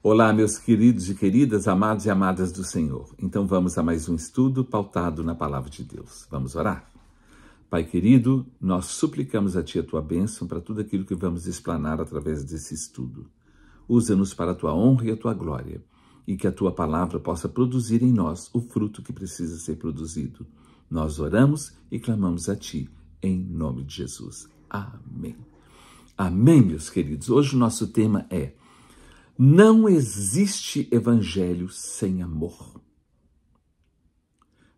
Olá, meus queridos e queridas, amados e amadas do Senhor. Então vamos a mais um estudo pautado na Palavra de Deus. Vamos orar? Pai querido, nós suplicamos a Ti a Tua bênção para tudo aquilo que vamos explanar através desse estudo. Usa-nos para a Tua honra e a Tua glória, e que a Tua Palavra possa produzir em nós o fruto que precisa ser produzido. Nós oramos e clamamos a Ti, em nome de Jesus. Amém. Amém, meus queridos. Hoje o nosso tema é: não existe evangelho sem amor.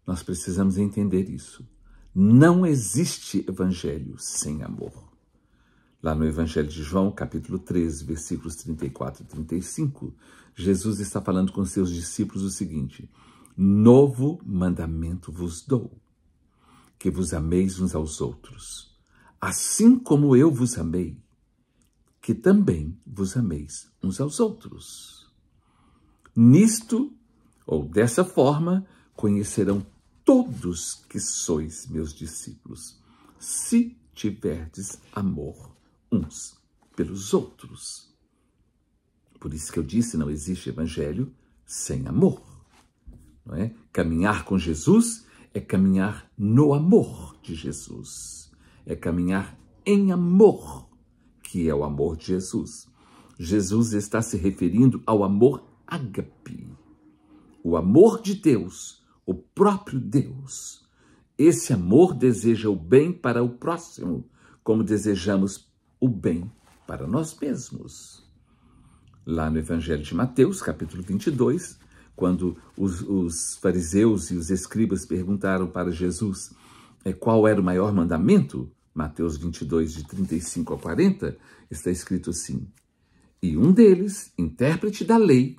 Nós precisamos entender isso. Não existe evangelho sem amor. Lá no Evangelho de João, capítulo 13, versículos 34 e 35, Jesus está falando com seus discípulos o seguinte: novo mandamento vos dou, que vos ameis uns aos outros, assim como eu vos amei, que também vos ameis uns aos outros. Nisto, ou dessa forma, conhecerão todos que sois meus discípulos, se tiverdes amor uns pelos outros. Por isso que eu disse, não existe evangelho sem amor. Não é? Caminhar com Jesus é caminhar no amor de Jesus. É caminhar em amor, que é o amor de Jesus. Jesus está se referindo ao amor ágape, o amor de Deus, o próprio Deus. Esse amor deseja o bem para o próximo, como desejamos o bem para nós mesmos. Lá no Evangelho de Mateus, capítulo 22, quando os fariseus e os escribas perguntaram para Jesus qual era o maior mandamento, Mateus 22, de 35 a 40, está escrito assim: e um deles, intérprete da lei,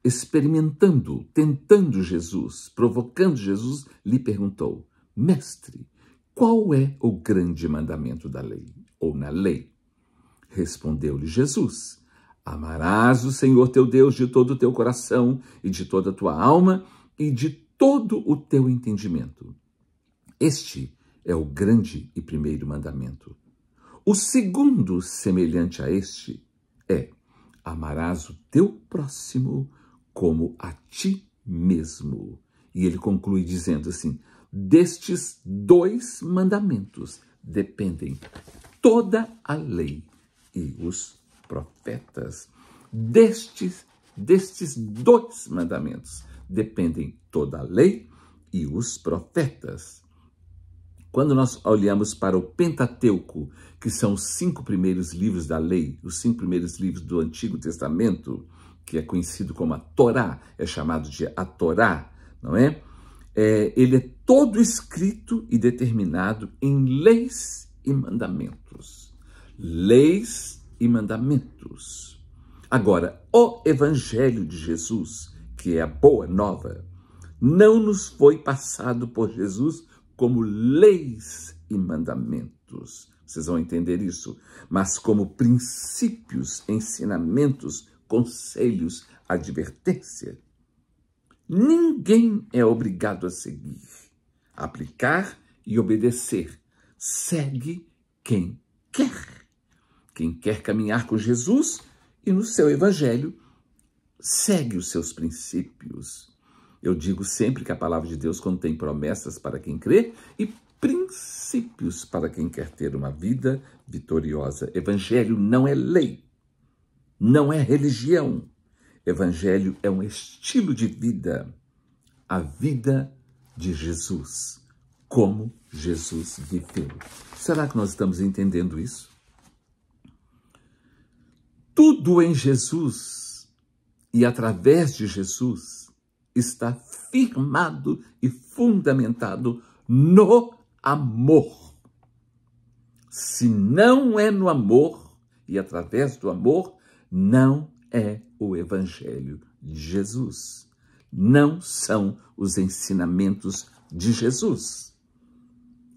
experimentando, tentando Jesus, provocando Jesus, lhe perguntou: mestre, qual é o grande mandamento da lei, ou na lei? Respondeu-lhe Jesus: amarás o Senhor teu Deus de todo o teu coração e de toda a tua alma e de todo o teu entendimento. Este é o grande e primeiro mandamento. O segundo, semelhante a este, é: amarás o teu próximo como a ti mesmo. E ele conclui dizendo assim: destes dois mandamentos dependem toda a lei e os profetas. Destes dois mandamentos dependem toda a lei e os profetas. Quando nós olhamos para o Pentateuco, que são os 5 primeiros livros da lei, os 5 primeiros livros do Antigo Testamento, que é conhecido como a Torá, é chamado de a Torá, não é? Ele é todo escrito e determinado em leis e mandamentos. Leis e mandamentos. Agora, o Evangelho de Jesus, que é a boa nova, não nos foi passado por Jesus como leis e mandamentos. Vocês vão entender isso. Mas como princípios, ensinamentos, conselhos, advertência. Ninguém é obrigado a seguir, aplicar e obedecer. Segue quem quer. Quem quer caminhar com Jesus e no seu evangelho, segue os seus princípios. Eu digo sempre que a palavra de Deus contém promessas para quem crê e princípios para quem quer ter uma vida vitoriosa. Evangelho não é lei, não é religião. Evangelho é um estilo de vida, a vida de Jesus, como Jesus viveu. Será que nós estamos entendendo isso? Tudo em Jesus e através de Jesus está firmado e fundamentado no amor. Se não é no amor e através do amor, não é o Evangelho de Jesus. Não são os ensinamentos de Jesus.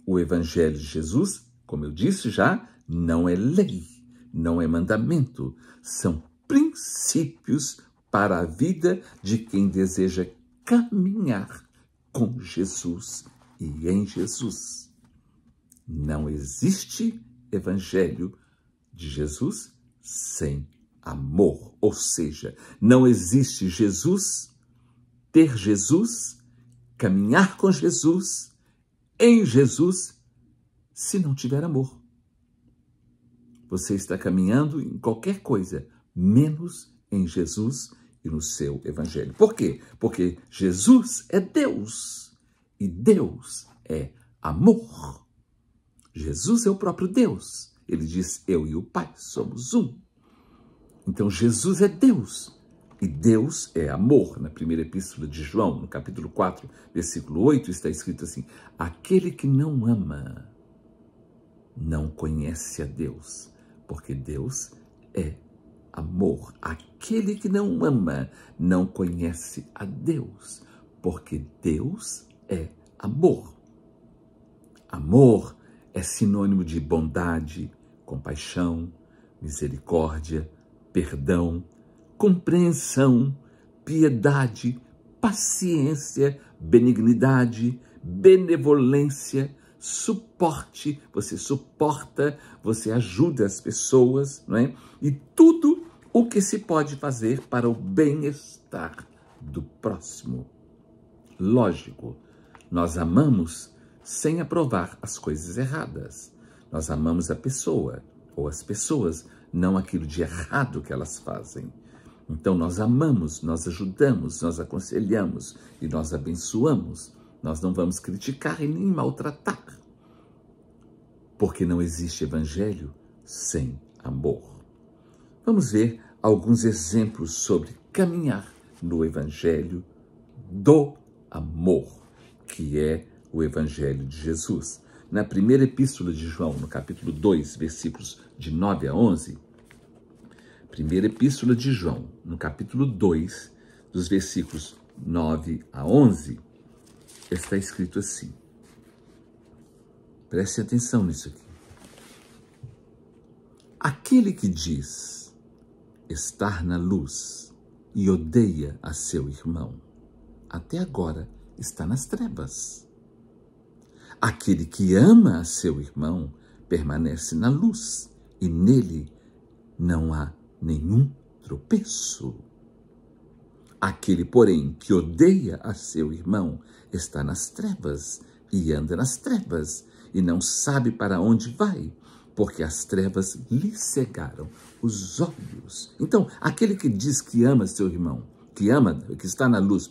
O Evangelho de Jesus, como eu disse já, não é lei, não é mandamento, são princípios para a vida de quem deseja caminhar com Jesus e em Jesus. Não existe evangelho de Jesus sem amor. Ou seja, não existe Jesus, ter Jesus, caminhar com Jesus, em Jesus, se não tiver amor. Você está caminhando em qualquer coisa, menos em Jesus e no seu evangelho. Por quê? Porque Jesus é Deus e Deus é amor. Jesus é o próprio Deus. Ele diz, eu e o Pai somos um. Então Jesus é Deus e Deus é amor. Na primeira epístola de João, no capítulo 4, versículo 8, está escrito assim, aquele que não ama não conhece a Deus, porque Deus é amor. Aquele que não ama não conhece a Deus, porque Deus é amor. Amor é sinônimo de bondade, compaixão, misericórdia, perdão, compreensão, piedade, paciência, benignidade, benevolência, suporte. Você suporta, você ajuda as pessoas, não é? E tudo o que se pode fazer para o bem-estar do próximo. Lógico, nós amamos sem aprovar as coisas erradas. Nós amamos a pessoa ou as pessoas, não aquilo de errado que elas fazem. Então nós amamos, nós ajudamos, nós aconselhamos e nós abençoamos. Nós não vamos criticar e nem maltratar, porque não existe evangelho sem amor. Vamos ver alguns exemplos sobre caminhar no evangelho do amor, que é o evangelho de Jesus. Na primeira epístola de João, no capítulo 2, versículos de 9 a 11, primeira epístola de João, no capítulo 2, dos versículos 9 a 11, está escrito assim. Preste atenção nisso aqui. Aquele que diz estar na luz e odeia a seu irmão, até agora está nas trevas. Aquele que ama a seu irmão permanece na luz e nele não há nenhum tropeço. Aquele, porém, que odeia a seu irmão está nas trevas e anda nas trevas e não sabe para onde vai, porque as trevas lhe cegaram os olhos. Então, aquele que diz que ama seu irmão, que está na luz,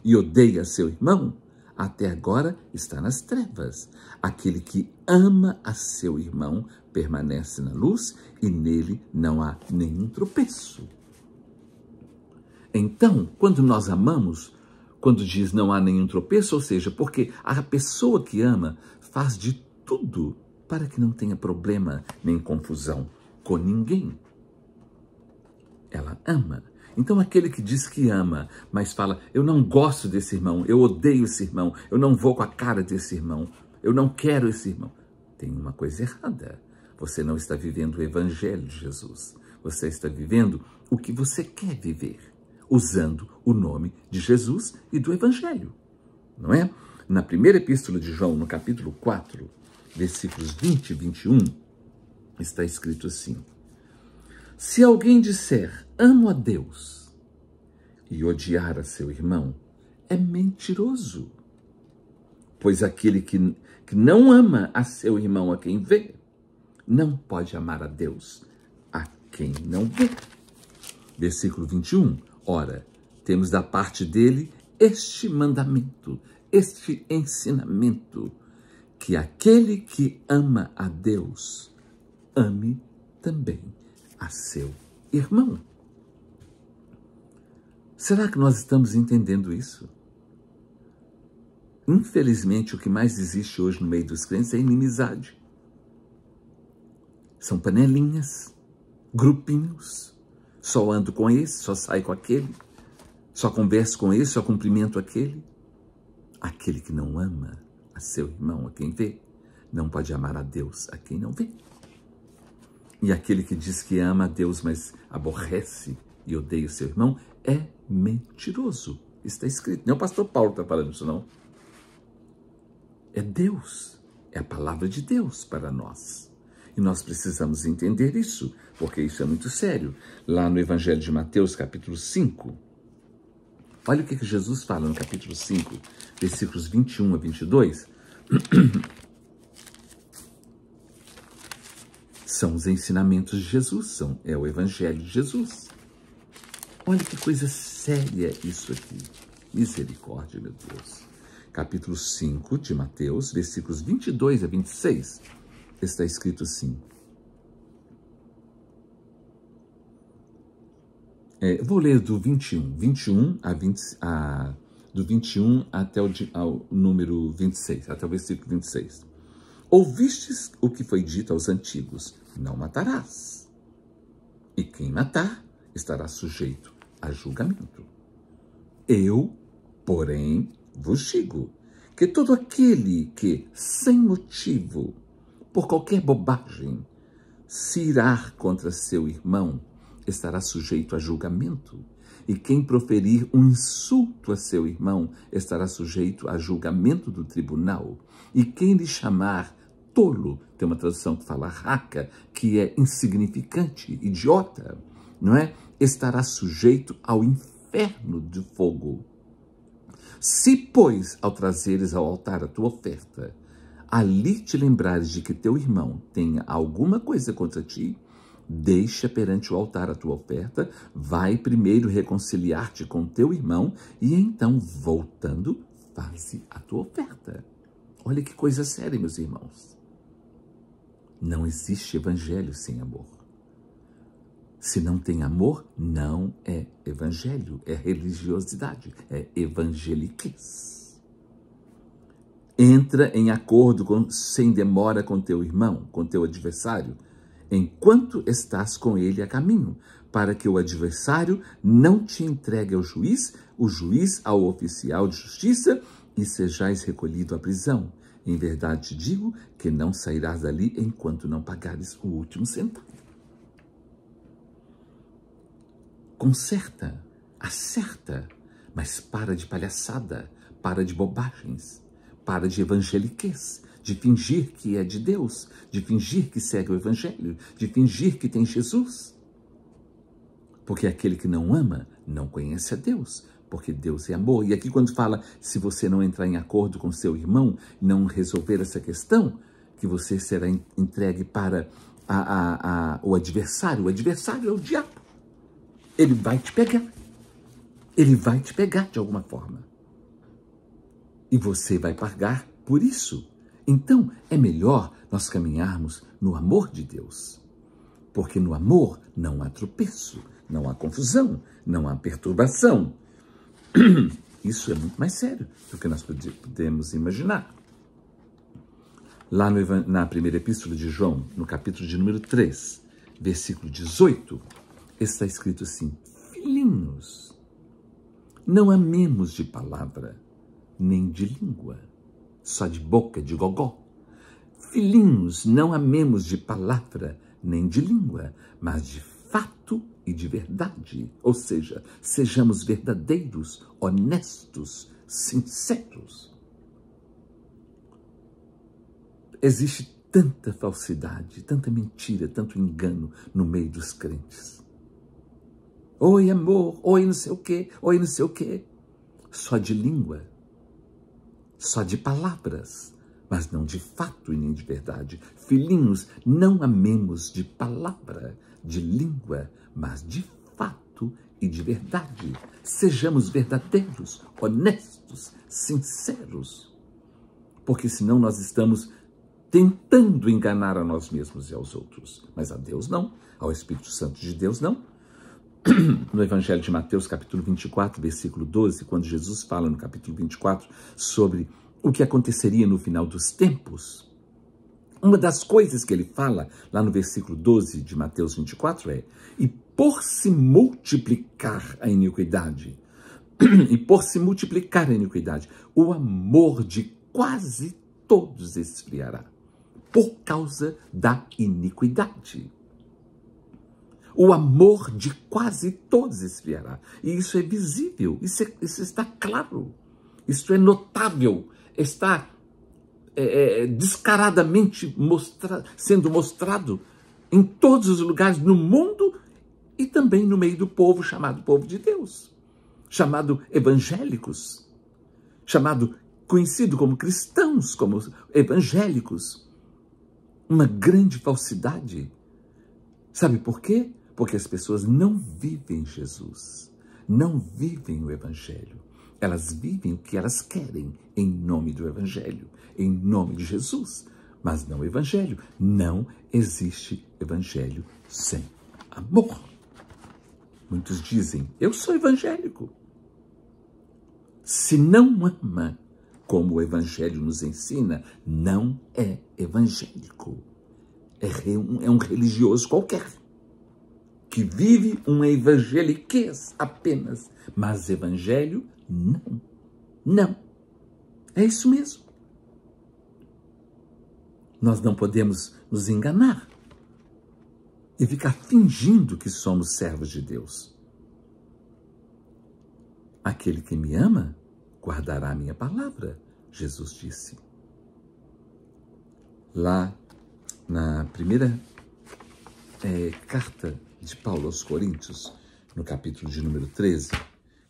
e odeia seu irmão, até agora está nas trevas. Aquele que ama a seu irmão permanece na luz e nele não há nenhum tropeço. Então, quando nós amamos, quando diz não há nenhum tropeço, ou seja, porque a pessoa que ama faz de tudo para que não tenha problema nem confusão com ninguém. Ela ama. Então, aquele que diz que ama, mas fala, eu não gosto desse irmão, eu odeio esse irmão, eu não vou com a cara desse irmão, eu não quero esse irmão, tem uma coisa errada. Você não está vivendo o evangelho de Jesus. Você está vivendo o que você quer viver, usando o nome de Jesus e do evangelho, não é? Na primeira epístola de João, no capítulo 4, versículos 20 e 21, está escrito assim: se alguém disser, amo a Deus, e odiar a seu irmão, é mentiroso. Pois aquele que não ama a seu irmão a quem vê, não pode amar a Deus a quem não vê. Versículo 21, ora, temos da parte dele este mandamento, este ensinamento, que aquele que ama a Deus, ame também a seu irmão. Será que nós estamos entendendo isso? Infelizmente, o que mais existe hoje no meio dos crentes é inimizade. São panelinhas, grupinhos. Só ando com esse, só saio com aquele, só converso com esse, só cumprimento aquele. Aquele que não ama a seu irmão, a quem vê, não pode amar a Deus a quem não vê. E aquele que diz que ama a Deus, mas aborrece e odeia o seu irmão, é mentiroso. Está escrito. Nem o pastor Paulo está falando isso, não. É Deus. É a palavra de Deus para nós. E nós precisamos entender isso, porque isso é muito sério. Lá no Evangelho de Mateus, capítulo 5, olha o que Jesus fala no capítulo 5, versículos 21 a 22. São os ensinamentos de Jesus, é o Evangelho de Jesus. Olha que coisa séria isso aqui. Misericórdia, meu Deus. Capítulo 5 de Mateus, versículos 22 a 26. Está escrito assim. Vou ler do 21 do 21 até ao número 26, até o versículo 26. Ouvistes o que foi dito aos antigos, não matarás. E quem matar estará sujeito a julgamento. Eu, porém, vos digo que todo aquele que, sem motivo, por qualquer bobagem, se irar contra seu irmão, estará sujeito a julgamento. E quem proferir um insulto a seu irmão estará sujeito a julgamento do tribunal. E quem lhe chamar tolo, tem uma tradução que fala raca, que é insignificante, idiota, não é? Estará sujeito ao inferno de fogo. Se, pois, ao trazeres ao altar a tua oferta, ali te lembrares de que teu irmão tenha alguma coisa contra ti, deixa perante o altar a tua oferta, vai primeiro reconciliar-te com teu irmão e então, voltando, faze a tua oferta. Olha que coisa séria, meus irmãos. Não existe evangelho sem amor. Se não tem amor, não é evangelho, é religiosidade, é evangeliquez. Entra em acordo sem demora com teu irmão, com teu adversário, enquanto estás com ele a caminho, para que o adversário não te entregue ao juiz, o juiz ao oficial de justiça, e sejais recolhido à prisão. Em verdade te digo que não sairás dali enquanto não pagares o último centavo. Conserta, acerta, mas para de palhaçada, para de bobagens, para de evangeliquez, de fingir que é de Deus, de fingir que segue o evangelho, de fingir que tem Jesus. Porque aquele que não ama não conhece a Deus, porque Deus é amor. E aqui quando fala, se você não entrar em acordo com seu irmão, não resolver essa questão, que você será entregue para o adversário. O adversário é o diabo. Ele vai te pegar. Ele vai te pegar de alguma forma. E você vai pagar por isso. Então, é melhor nós caminharmos no amor de Deus. Porque no amor não há tropeço, não há confusão, não há perturbação. Isso é muito mais sério do que nós podemos imaginar. Lá na primeira epístola de João, no capítulo de número 3, versículo 18, está escrito assim: filhinhos, não amemos de palavra, nem de língua, só de boca, de gogó. Filhinhos, não amemos de palavra, nem de língua, mas de fato e de verdade. Ou seja, sejamos verdadeiros, honestos, sinceros. Existe tanta falsidade, tanta mentira, tanto engano no meio dos crentes. Oi, amor, oi, não sei o quê, oi, não sei o quê. Só de língua, só de palavras, mas não de fato e nem de verdade. Filhinhos, não amemos de palavra, de língua, mas de fato e de verdade. Sejamos verdadeiros, honestos, sinceros, porque senão nós estamos tentando enganar a nós mesmos e aos outros, mas a Deus não, ao Espírito Santo de Deus não. No Evangelho de Mateus, capítulo 24, versículo 12, quando Jesus fala no capítulo 24 sobre o que aconteceria no final dos tempos, uma das coisas que ele fala lá no versículo 12 de Mateus 24 é: e por se multiplicar a iniquidade, o amor de quase todos esfriará, por causa da iniquidade. O amor de quase todos esfriará. E isso é visível, isso está claro, isso é notável, está descaradamente sendo mostrado em todos os lugares no mundo e também no meio do povo chamado povo de Deus, chamado evangélicos, conhecido como cristãos, como evangélicos. Uma grande falsidade. Sabe por quê? Porque as pessoas não vivem Jesus, não vivem o evangelho. Elas vivem o que elas querem em nome do evangelho, em nome de Jesus, mas não o evangelho. Não existe evangelho sem amor. Muitos dizem, eu sou evangélico. Se não ama como o evangelho nos ensina, não é evangélico. É um religioso qualquer, que vive uma evangeliquez apenas, mas evangelho não. Não. É isso mesmo. Nós não podemos nos enganar e ficar fingindo que somos servos de Deus. Aquele que me ama guardará a minha palavra, Jesus disse. Lá na primeira carta de Paulo aos Coríntios, no capítulo de número 13,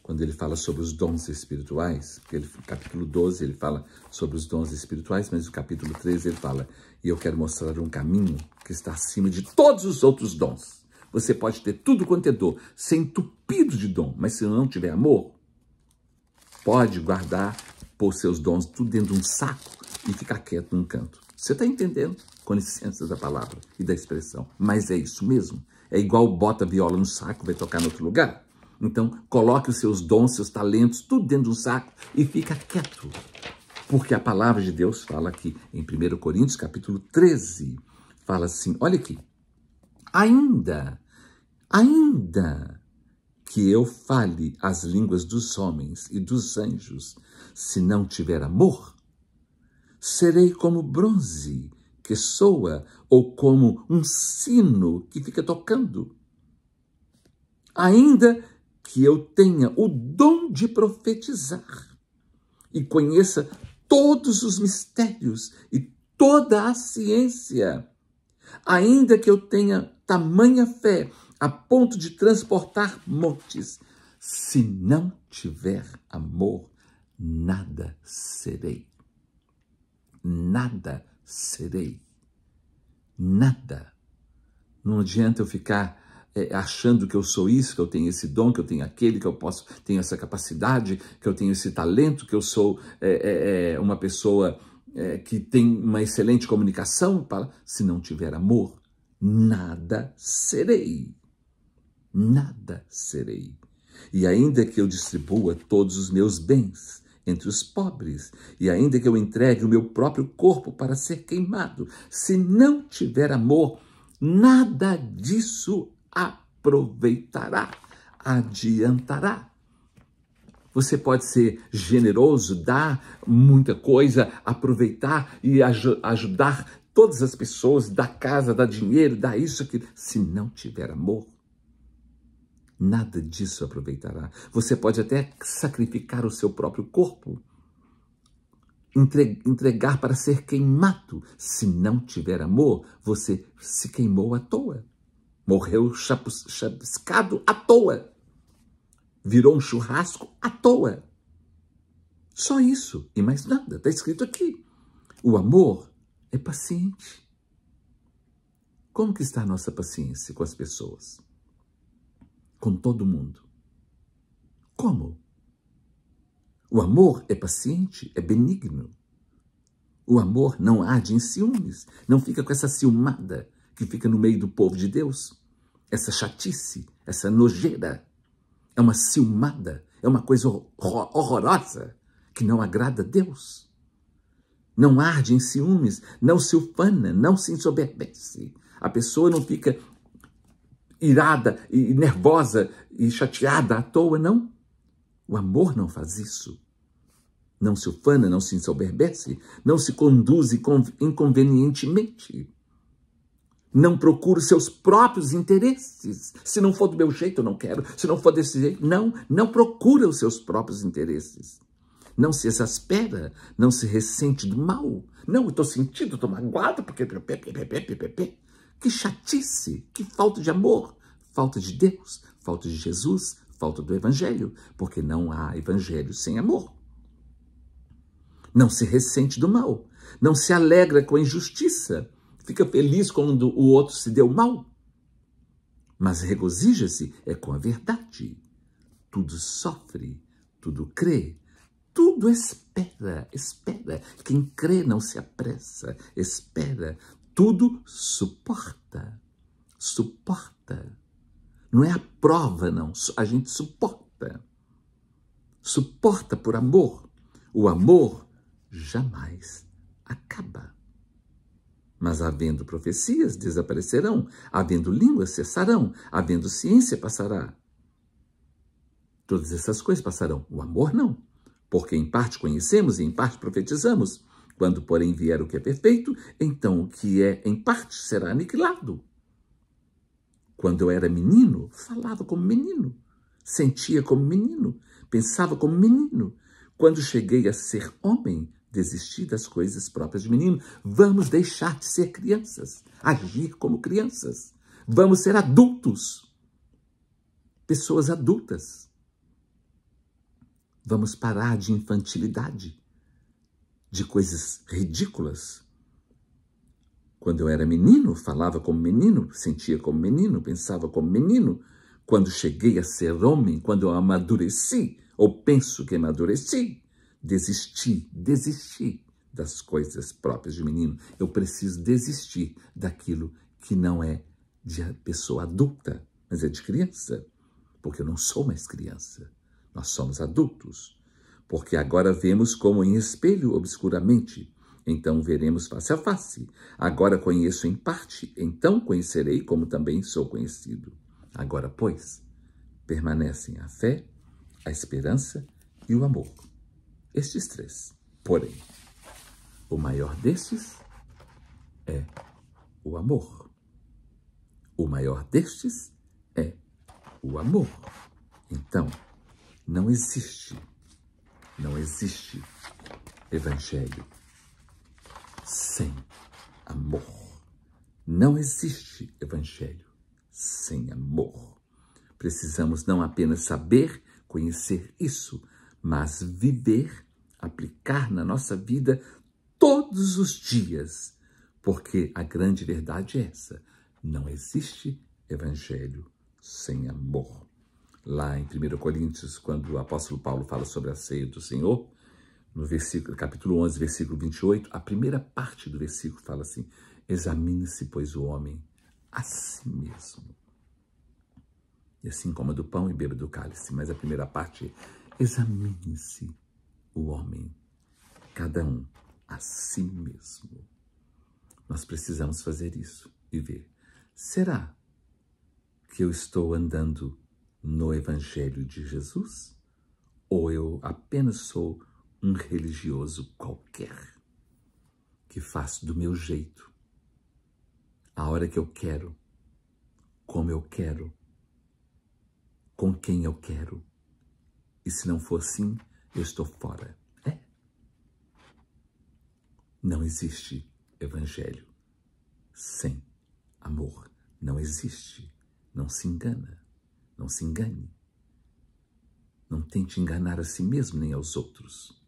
quando ele fala sobre os dons espirituais, porque no capítulo 12 ele fala sobre os dons espirituais, mas no capítulo 13 ele fala, e eu quero mostrar um caminho que está acima de todos os outros dons. Você pode ter tudo quanto é dom, ser entupido de dom, mas se não tiver amor, pode guardar, pôr seus dons tudo dentro de um saco e ficar quieto num canto. Você está entendendo? Com licença da palavra e da expressão. Mas é isso mesmo. É igual bota a viola no saco, vai tocar em outro lugar. Então, coloque os seus dons, seus talentos, tudo dentro de um saco e fica quieto. Porque a palavra de Deus fala aqui em 1 Coríntios, capítulo 13, fala assim, olha aqui. Ainda que eu fale as línguas dos homens e dos anjos, se não tiver amor, serei como bronze que soa ou como um sino que fica tocando. Ainda que eu tenha o dom de profetizar e conheça todos os mistérios e toda a ciência, ainda que eu tenha tamanha fé a ponto de transportar montes, se não tiver amor, nada serei. Nada serei. Nada. Não adianta eu ficar achando que eu sou isso, que eu tenho esse dom, que eu tenho aquele, que eu tenho essa capacidade, que eu tenho esse talento, que eu sou uma pessoa que tem uma excelente comunicação. Se não tiver amor, nada serei. Nada serei. E ainda que eu distribua todos os meus bens entre os pobres, e ainda que eu entregue o meu próprio corpo para ser queimado, se não tiver amor, nada disso aproveitará, adiantará. Você pode ser generoso, dar muita coisa, aproveitar e ajudar todas as pessoas, dar casa, dar dinheiro, dar isso, aquilo. Se não tiver amor, nada disso aproveitará. Você pode até sacrificar o seu próprio corpo, entregar para ser queimado. Se não tiver amor, você se queimou à toa. Morreu chapiscado à toa. Virou um churrasco à toa. Só isso e mais nada. Está escrito aqui. O amor é paciente. Como que está a nossa paciência com as pessoas? Com todo mundo. Como? O amor é paciente, é benigno. O amor não arde em ciúmes, não fica com essa ciumada que fica no meio do povo de Deus. Essa chatice, essa nojeira. É uma ciumada, é uma coisa horrorosa que não agrada a Deus. Não arde em ciúmes, não se ufana, não se ensoberbece. A pessoa não fica irada e nervosa e chateada à toa, não. O amor não faz isso. Não se ufana, não se ensoberbece, não se conduz inconvenientemente. Não procura os seus próprios interesses. Se não for do meu jeito, eu não quero. Se não for desse jeito, não procura os seus próprios interesses. Não se exaspera, não se ressente do mal, Não, eu estou sentindo, estou magoado, porque... Que chatice, que falta de amor, falta de Deus, falta de Jesus, falta do Evangelho, porque não há Evangelho sem amor. Não se ressente do mal, não se alegra com a injustiça, fica feliz quando o outro se deu mal, mas regozija-se com a verdade. Tudo sofre, tudo crê, tudo espera, espera. Quem crê não se apressa, espera, tudo suporta, suporta. Não é a prova, não, a gente suporta. Suporta por amor. O amor jamais acaba. Mas havendo profecias, desaparecerão. Havendo línguas, cessarão. Havendo ciência, passará. Todas essas coisas passarão. O amor não. Porque em parte conhecemos e em parte profetizamos. Quando, porém, vier o que é perfeito, então o que é em parte será aniquilado. Quando eu era menino, falava como menino. Sentia como menino. Pensava como menino. Quando cheguei a ser homem, desisti das coisas próprias de menino. Vamos deixar de ser crianças, agir como crianças. Vamos ser adultos, pessoas adultas. Vamos parar de infantilidade, de coisas ridículas. Quando eu era menino, falava como menino, sentia como menino, pensava como menino. Quando cheguei a ser homem, quando eu amadureci, ou penso que amadureci, desisti das coisas próprias de menino. Eu preciso desistir daquilo que não é de pessoa adulta, mas é de criança. Porque eu não sou mais criança. Nós somos adultos. Porque agora vemos como em espelho obscuramente. Então veremos face a face. Agora conheço em parte, então conhecerei como também sou conhecido. Agora, pois, permanecem a fé, a esperança e o amor. Estes três. Porém, o maior destes é o amor. O maior destes é o amor. Então, não existe evangelho sem amor. Não existe evangelho sem amor. Precisamos não apenas saber, conhecer isso, mas viver, aplicar na nossa vida todos os dias, porque a grande verdade é essa: não existe evangelho sem amor. Lá em 1 Coríntios, quando o apóstolo Paulo fala sobre a ceia do Senhor, no capítulo 11, versículo 28, a primeira parte do versículo fala assim: examine-se, pois, o homem a si mesmo. E assim coma do pão e beba do cálice. Mas a primeira parte é: examine-se o homem, cada um a si mesmo. Nós precisamos fazer isso e ver: será que eu estou andando no Evangelho de Jesus? Ou eu apenas sou um religioso qualquer, que faço do meu jeito, a hora que eu quero, como eu quero, com quem eu quero, e se não for assim, eu estou fora. Não existe evangelho sem amor. Não existe. Não se engana. Não se engane. Não tente enganar a si mesmo nem aos outros.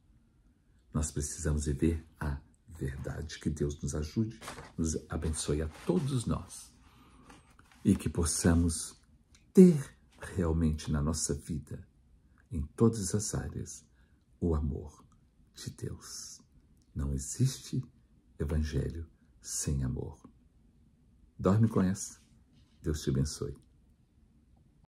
Nós precisamos viver a verdade. Que Deus nos ajude, nos abençoe a todos nós. E que possamos ter realmente na nossa vida, em todas as áreas, o amor de Deus. Não existe evangelho sem amor. Dorme com essa. Deus te abençoe.